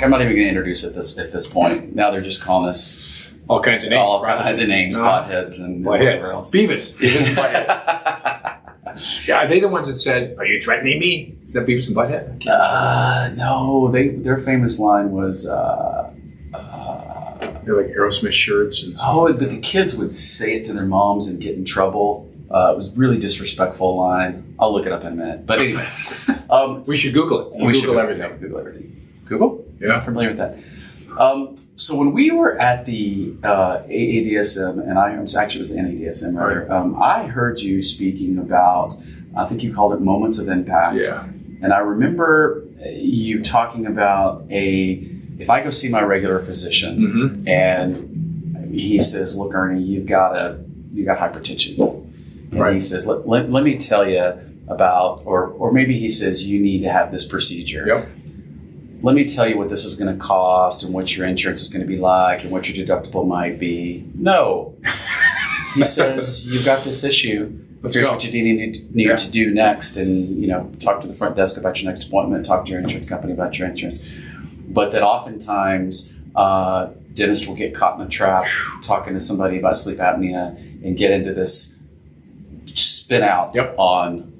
I'm not even going to introduce it at this point. Now they're just calling us all kinds of names. Buttheads and whatever else. Beavis and Butthead. Yeah, are they the ones that said, "Are you threatening me"? Is that Beavis and Butthead? No. Their famous line was. They're like Aerosmith shirts and stuff. But the kids would say it to their moms and get in trouble. It was really disrespectful line. I'll look it up in a minute. But anyway. We should Google it. Google everything. Google everything. Google? Yeah. I'm familiar with that. So when we were at the AADSM, and it was the NADSM, rather, I heard you speaking about, I think you called it moments of impact. Yeah. And I remember you talking about if I go see my regular physician and he says, "Look, Ernie, you got hypertension." And he says, let me tell you about, or maybe he says, "You need to have this procedure." Yep. Let me tell you what this is going to cost and what your insurance is going to be like and what your deductible might be. No. He says, "You've got this issue. Here's what you need to do next." And, talk to the front desk about your next appointment, talk to your insurance company about your insurance. But that oftentimes dentists will get caught in a trap talking to somebody about sleep apnea and get into this spin out on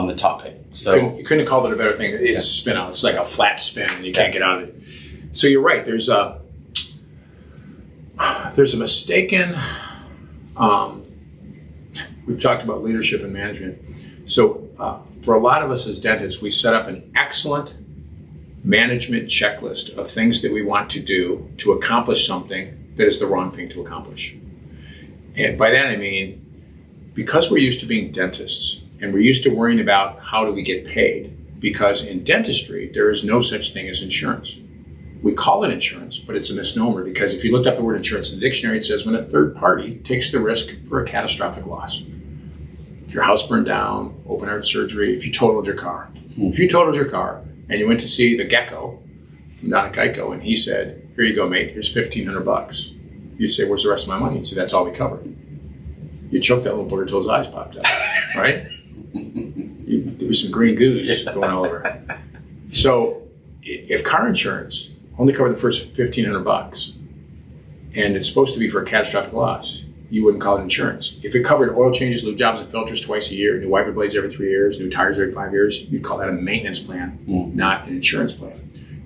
the topic. So you couldn't have called it a better thing. It's a spin out. It's like a flat spin and you can't get out of it. So you're right. There's a mistaken, we've talked about leadership and management. So for a lot of us as dentists, we set up an excellent management checklist of things that we want to do to accomplish something that is the wrong thing to accomplish. And by that I mean, because we're used to being dentists and we're used to worrying about how do we get paid, because in dentistry, there is no such thing as insurance. We call it insurance, but it's a misnomer, because if you looked up the word insurance in the dictionary, it says when a third party takes the risk for a catastrophic loss. If your house burned down, open heart surgery, if you totaled your car. If you totaled your car, and you went to see the gecko from Donna Geico, and he said, "Here you go, mate. Here's $1,500. You say, "Where's the rest of my money?" He'd say, "That's all we covered." You choke that little booger till his eyes popped out, right? There was some green goose going all over. So if car insurance only covered the first $1,500, and it's supposed to be for a catastrophic loss, you wouldn't call it insurance. If it covered oil changes, lube jobs, and filters twice a year, new wiper blades every 3 years, new tires every 5 years, you'd call that a maintenance plan, not an insurance plan.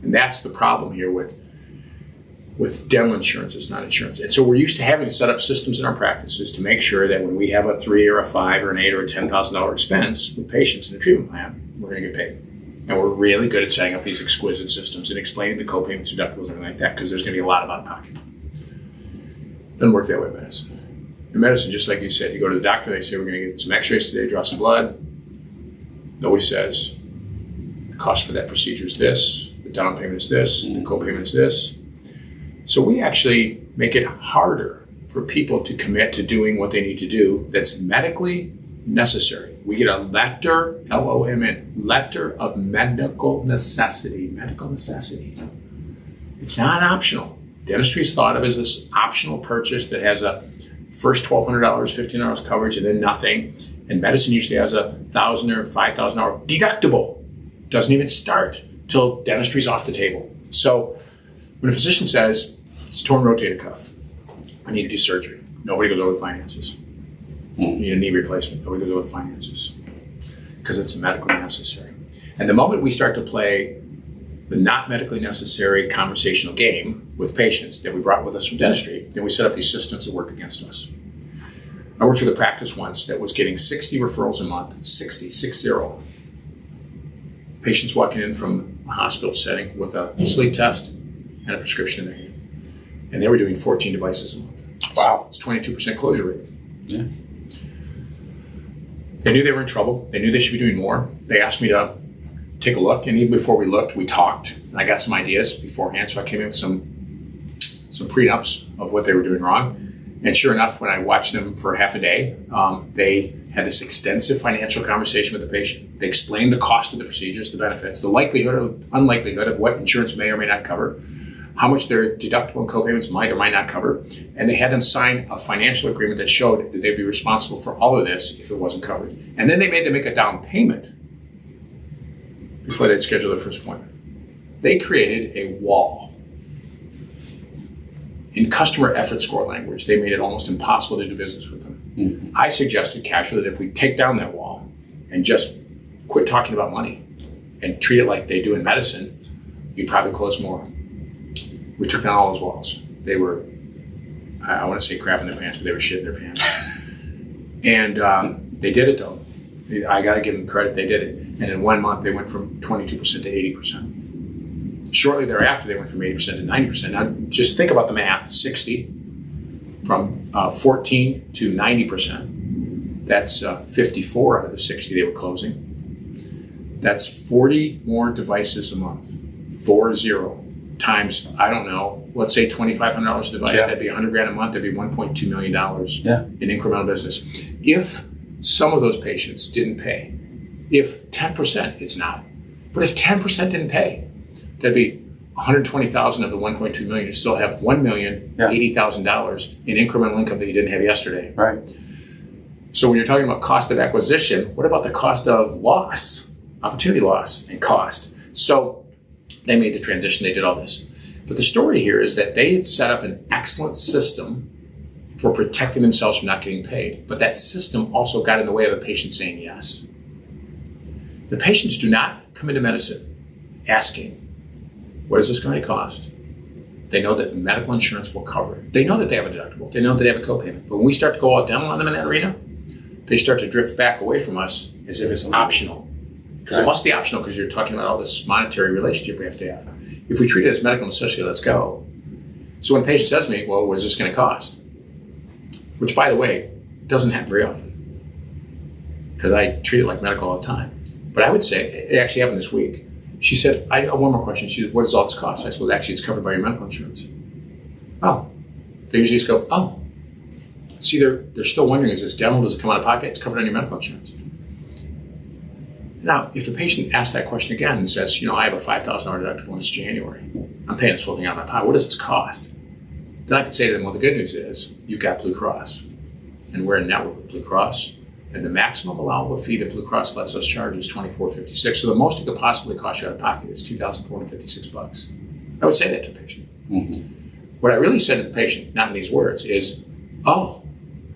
And that's the problem here with dental insurance. It's not insurance. And so we're used to having to set up systems in our practices to make sure that when we have a $3 or a $5 or an $8 or a $10,000 expense with patients in a treatment plan, we're going to get paid. And we're really good at setting up these exquisite systems and explaining the co-payments, deductibles, and everything like that, because there's going to be a lot of out-of-pocket. Doesn't work that way in medicine. In medicine, just like you said, you go to the doctor, they say, "We're going to get some x-rays today, draw some blood." Nobody says, the cost for that procedure is this, the down payment is this, the co-payment is this. So we actually make it harder for people to commit to doing what they need to do that's medically necessary. We get a letter, LOMN, letter of medical necessity. Medical necessity. It's not optional. Dentistry is thought of as this optional purchase that has a first $1,200, $1,500 coverage and then nothing. And medicine usually has $1,000 or $5,000 deductible. Doesn't even start till dentistry's off the table. So when a physician says, "It's torn rotator cuff, I need to do surgery," nobody goes over the finances. You need a knee replacement, nobody goes over the finances, because it's medically necessary. And the moment we start to play the not medically necessary conversational game with patients that we brought with us from dentistry, then we set up these systems that work against us. I worked with a practice once that was getting 60 referrals a month, 60. Patients walking in from a hospital setting with a sleep test and a prescription in their hand. And they were doing 14 devices a month. Wow. So it's 22% closure rate. Yeah. They knew they were in trouble. They knew they should be doing more. They asked me to take a look, and even before we looked, we talked. And I got some ideas beforehand, so I came in with some prenups of what they were doing wrong. And sure enough, when I watched them for half a day, they had this extensive financial conversation with the patient. They explained the cost of the procedures, the benefits, the likelihood or unlikelihood of what insurance may or may not cover, how much their deductible and co-payments might or might not cover. And they had them sign a financial agreement that showed that they'd be responsible for all of this if it wasn't covered. And then they made them make a down payment before they'd schedule their first appointment. They created a wall in customer effort score language, they made it almost impossible to do business with them. Mm-hmm. I suggested casually that if we take down that wall and just quit talking about money and treat it like they do in medicine, you'd probably close more. We took down all those walls. They were, I want to say crap in their pants, but they were shit in their pants. And they did it though. I got to give them credit, they did it. And in 1 month, they went from 22% to 80%. Shortly thereafter, they went from 80% to 90%. Now, just think about the math, 60 from 14 to 90%. That's 54 out of the 60 they were closing. That's 40 more devices a month, 40 times, I don't know, let's say $2,500 a device, that'd be $100,000 a month, that'd be $1.2 million in incremental business. If some of those patients didn't pay, if 10%, it's not, but if 10% didn't pay, that'd be 120,000 of the 1.2 million. You still have $1,080,000 in incremental income that you didn't have yesterday. Right. So when you're talking about cost of acquisition, what about the cost of loss, opportunity loss and cost? So they made the transition, they did all this. But the story here is that they had set up an excellent system for protecting themselves from not getting paid. But that system also got in the way of a patient saying yes. The patients do not come into medicine asking, what is this going to cost? They know that medical insurance will cover it. They know that they have a deductible. They know that they have a copayment. But when we start to go all dental on them in that arena, they start to drift back away from us as if it's optional. Because it must be optional because you're talking about all this monetary relationship we have to have. If we treat it as medical necessity, let's go. So when a patient says to me, well, what is this going to cost? Which, by the way, doesn't happen very often because I treat it like medical all the time. But I would say, it actually happened this week. She said, I one more question. She said, what does all this cost? I said, well, actually, it's covered by your medical insurance. Oh. They usually just go, oh. See, they're still wondering, is this dental? Does it come out of pocket? It's covered on your medical insurance. Now, if the patient asks that question again and says, I have a $5,000 deductible and it's January. I'm paying this whole thing out of my pocket. What does this cost? Then I could say to them, well, the good news is you've got Blue Cross. And we're in network with Blue Cross. And the maximum allowable fee that Blue Cross lets us charge is $24.56. So the most it could possibly cost you out of pocket is $2,456. I would say that to a patient. Mm-hmm. What I really said to the patient, not in these words, is, oh,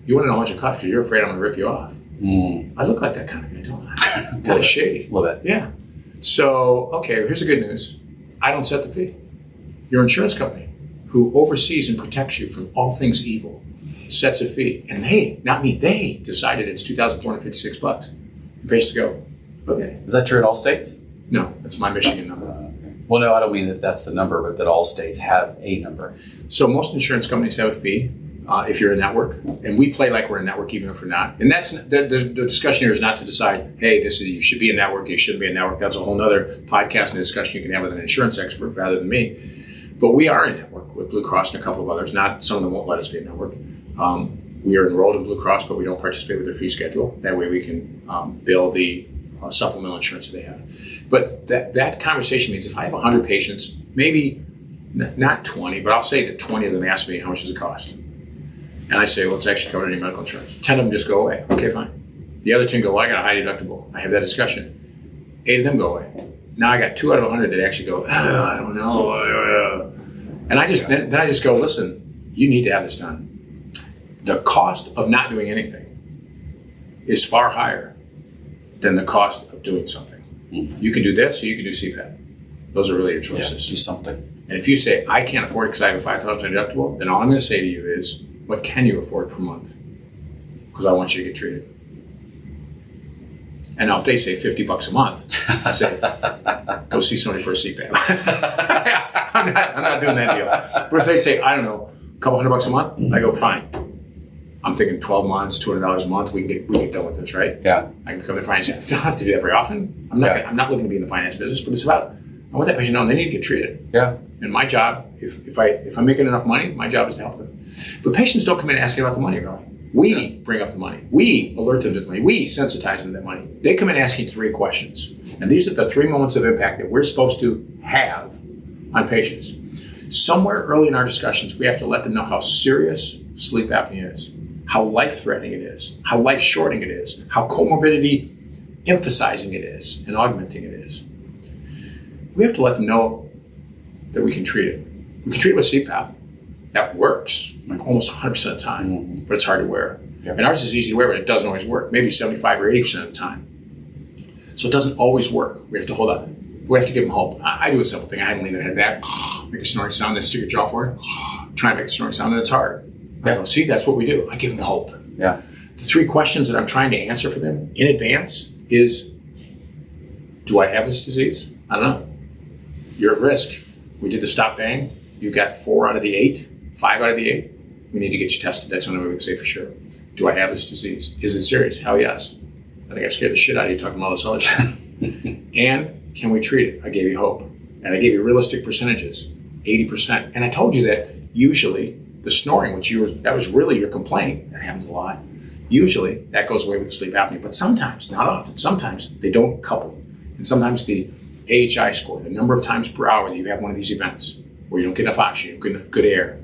you want to know how much it costs because you're afraid I'm going to rip you off. Mm. I look like that kind of guy, don't I? Kind of shady. Love it. Yeah. So, okay, here's the good news. I don't set the fee. Your insurance company, who oversees and protects you from all things evil, sets a fee. And they, not me, they decided it's $2,456. And patients go, okay. Is that true in all states? No, that's my Michigan number. Okay. Well, no, I don't mean that that's the number, but that all states have a number. So most insurance companies have a fee if you're a network. And we play like we're a network even if we're not. And that's the discussion here is not to decide, hey, you should be a network, you shouldn't be a network. That's a whole other podcast and discussion you can have with an insurance expert rather than me. But we are a network with Blue Cross and a couple of others. Not some of them won't let us be a network. We are enrolled in Blue Cross, but we don't participate with their fee schedule. That way we can bill the supplemental insurance that they have. But that conversation means if I have 100 patients, maybe not 20, but I'll say that 20 of them ask me, how much does it cost? And I say, well, it's actually covered in your medical insurance. 10 of them just go away. Okay, fine. The other 10 go, well, I got a high deductible. I have that discussion. 8 of them go away. Now I got 2 out of 100 that actually go, I don't know. And then I just go, listen, you need to have this done. The cost of not doing anything is far higher than the cost of doing something. Mm-hmm. You can do this or you can do CPAP. Those are really your choices. Yeah, do something. And if you say, I can't afford it because I have a $5,000 deductible, then all I'm going to say to you is, what can you afford per month? Because I want you to get treated. And now if they say $50 a month, I say, go see somebody for a CPAP. I'm not doing that deal. But if they say, I don't know, a couple $100 a month, I go, fine. I'm thinking 12 months, $200 a month, we can get done with this, right? Yeah. I can become the finance. I don't have to do that very often. I'm not looking to be in the finance business, but it's about, I want that patient to know they need to get treated. Yeah. And my job, if I'm making enough money, my job is to help them. But patients don't come in asking about the money, really. We bring up the money. We alert them to the money. We sensitize them to that money. They come in asking 3 questions. And these are the 3 moments of impact that we're supposed to have on patients. Somewhere early in our discussions, we have to let them know how serious sleep apnea is, how life-threatening it is, how life-shortening it is, how comorbidity emphasizing it is and augmenting it is. We have to let them know that we can treat it. We can treat it with CPAP. That works like almost 100% of the time, but it's hard to wear. Yep. And ours is easy to wear, but it doesn't always work. Maybe 75 or 80% of the time. So it doesn't always work. We have to hold on. We have to give them hope. I do a simple thing. I have them lean their head back, make a snoring sound, then stick your jaw forward, try and make a snoring sound, and it's hard. I go, see, that's what we do. I give them hope. Yeah. The 3 questions that I'm trying to answer for them in advance is, do I have this disease? I don't know. You're at risk. We did the stop bang. You got 4 out of the 8, 5 out of the 8. We need to get you tested. That's the only way we can say for sure. Do I have this disease? Is it serious? Hell yes. I think I've scared the shit out of you talking about all this other stuff. And can we treat it? I gave you hope. And I gave you realistic percentages, 80%. And I told you that usually the snoring, that was really your complaint, that happens a lot. Usually that goes away with the sleep apnea, but sometimes, not often, sometimes they don't couple. And sometimes the AHI score, the number of times per hour that you have one of these events where you don't get enough oxygen, get enough good air,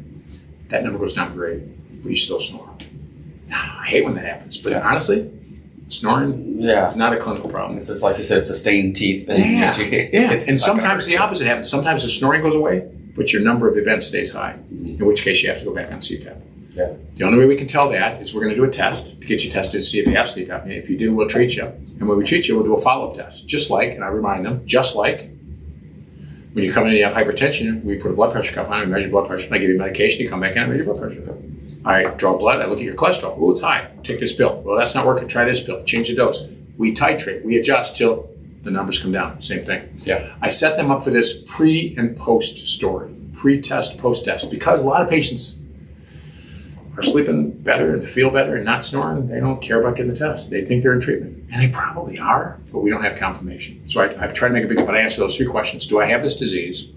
that number goes down great, but you still snore. I hate when that happens, but honestly, snoring is not a clinical problem. It's like you said, it's a stained teeth thing. Yeah. And sometimes the opposite happens. Sometimes the snoring goes away, but your number of events stays high, in which case you have to go back on CPAP. Yeah. The only way we can tell that is we're going to do a test to get you tested to see if you have sleep apnea. If you do, we'll treat you. And when we treat you, we'll do a follow-up test. Just like, and I remind them, just like when you come in and you have hypertension, we put a blood pressure cuff on, we measure blood pressure, and I give you medication, you come back in and measure blood pressure. I draw blood, I look at your cholesterol. Oh, it's high. Take this pill. Well, that's not working. Try this pill. Change the dose. We titrate. We adjust till the numbers come down. Same thing. Yeah. I set them up for this pre and post story. Pre-test, post-test. Because a lot of patients are sleeping better and feel better and not snoring. They don't care about getting the test. They think they're in treatment. And they probably are, but we don't have confirmation. So I try to make a big, but I answer those 3 questions. Do I have this disease?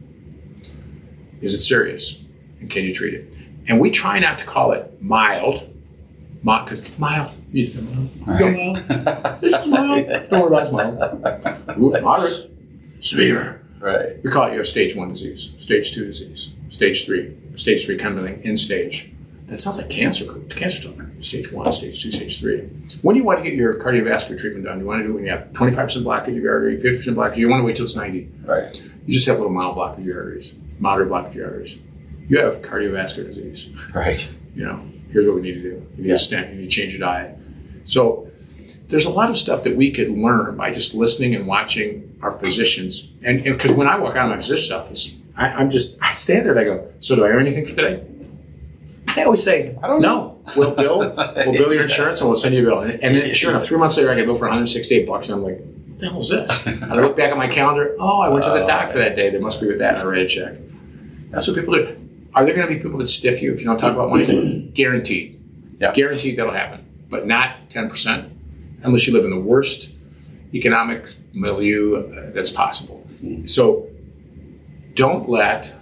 Is it serious? And can you treat it? And we try not to call it mild. Because mild. You say mild. Right. Go mild. This is mild. Don't worry about it, it's mild. Ooh, it's moderate. Severe. Right. We call it your stage 1 disease, stage 2 disease, stage 3 kind of thing, end stage. That sounds like cancer talk. Stage 1, stage 2, stage 3. When do you want to get your cardiovascular treatment done? Do you want to do it when you have 25% blockage of your artery, 50% blockage? You want to wait till it's 90. Right. You just have a little mild blockage of your arteries, moderate blockage of your arteries. You have cardiovascular disease. Right. Here's what we need to do. You need a stent. You need to change your diet. So there's a lot of stuff that we could learn by just listening and watching our physicians. And because when I walk out of my physician's office, I stand there and I go, so do I earn anything for today? They always say, I don't know. We'll bill your insurance and we'll send you a bill. And then sure enough, 3 months later, I get a bill for $168. And I'm like, what the hell is this? And I look back at my calendar. Oh, I went to the doctor that day. There must be with that. I write a check. That's what people do. Are there going to be people that stiff you if you don't talk about money? Guaranteed. Yeah. Guaranteed that'll happen. But not 10%, unless you live in the worst economic milieu that's possible. So don't let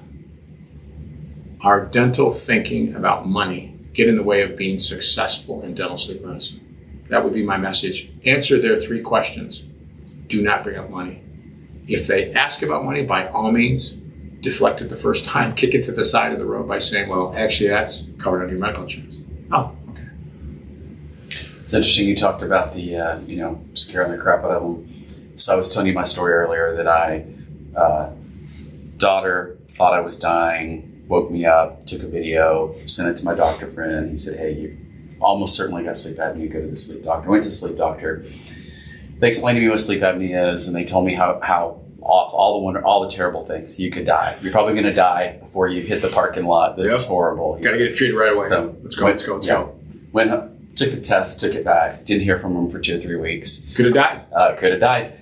our dental thinking about money get in the way of being successful in dental sleep medicine. That would be my message. Answer their 3 questions. Do not bring up money. If they ask about money, by all means, deflect it the first time, kick it to the side of the road by saying, well, actually, that's covered under your medical insurance. Oh, okay. It's interesting you talked about the, scaring the crap out of them. So I was telling you my story earlier that daughter thought I was dying, woke me up, took a video, sent it to my doctor friend. He said, hey, you almost certainly got sleep apnea. Go to the sleep doctor. Went to the sleep doctor. They explained to me what sleep apnea is, and they told me how off all the terrible things. You could die. You're probably going to die before you hit the parking lot. This is horrible. You got to get it treated right away. So let's go. Went up, took the test, took it back. Didn't hear from him for 2 or 3 weeks. Could have died.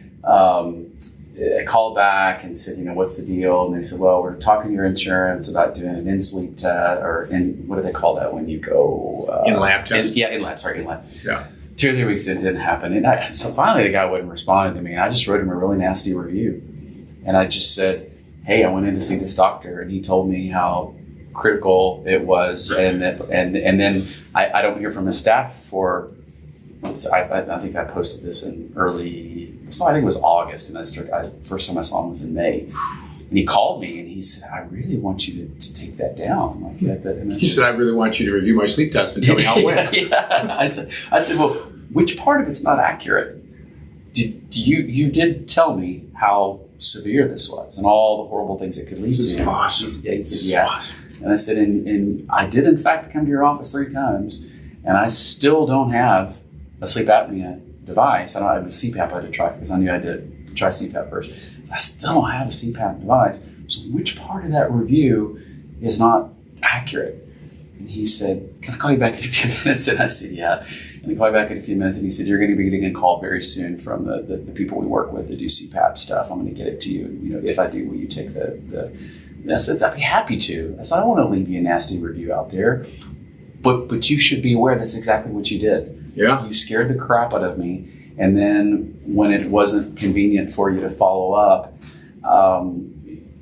I called back and said, what's the deal? And they said, well, we're talking to your insurance about doing an in-sleep test, or what do they call that when you go? In-lab test? In-lab. Yeah. 2 or 3 weeks it didn't happen. And so finally the guy wouldn't respond to me. And I just wrote him a really nasty review. And I just said, hey, I went in to see this doctor and he told me how critical it was. And then I don't hear from his staff for, I think I posted this in I think it was August. And first time I saw him was in May. And he called me and he said, I really want you to take that down. He said, I really want you to review my sleep test and tell me how it went. Yeah. I said, well, which part of it's not accurate? You did tell me how severe this was and all the horrible things it could lead to. This is awesome. He said, yeah. Awesome. And I said, and I did in fact come to your office 3 times, and I still don't have a sleep apnea device. I don't have a CPAP I had to try because I knew I had to try CPAP first. I still don't have a CPAP device. So which part of that review is not accurate? And he said, can I call you back in a few minutes? And I said, yeah. And he called me back in a few minutes, and he said, you're going to be getting a call very soon from the people we work with that do CPAP stuff. I'm going to get it to you. You know, if I do, will you take the I said, I'd be happy to. I said, I don't want to leave you a nasty review out there, but you should be aware that's exactly what you did. Yeah. You scared the crap out of me. And then when it wasn't convenient for you to follow up,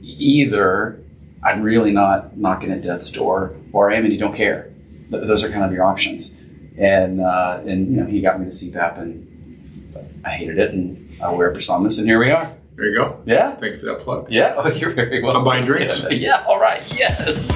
either I'm really not knocking at death's door, or I am and you don't care. Those are kind of your options. And you know, he got me the CPAP, and I hated it, and I wear ProSomnus, and here we are. There you go. Yeah. Thank you for that plug. Yeah. Oh, you're very welcome. I'm buying drinks. Yeah. All right. Yes.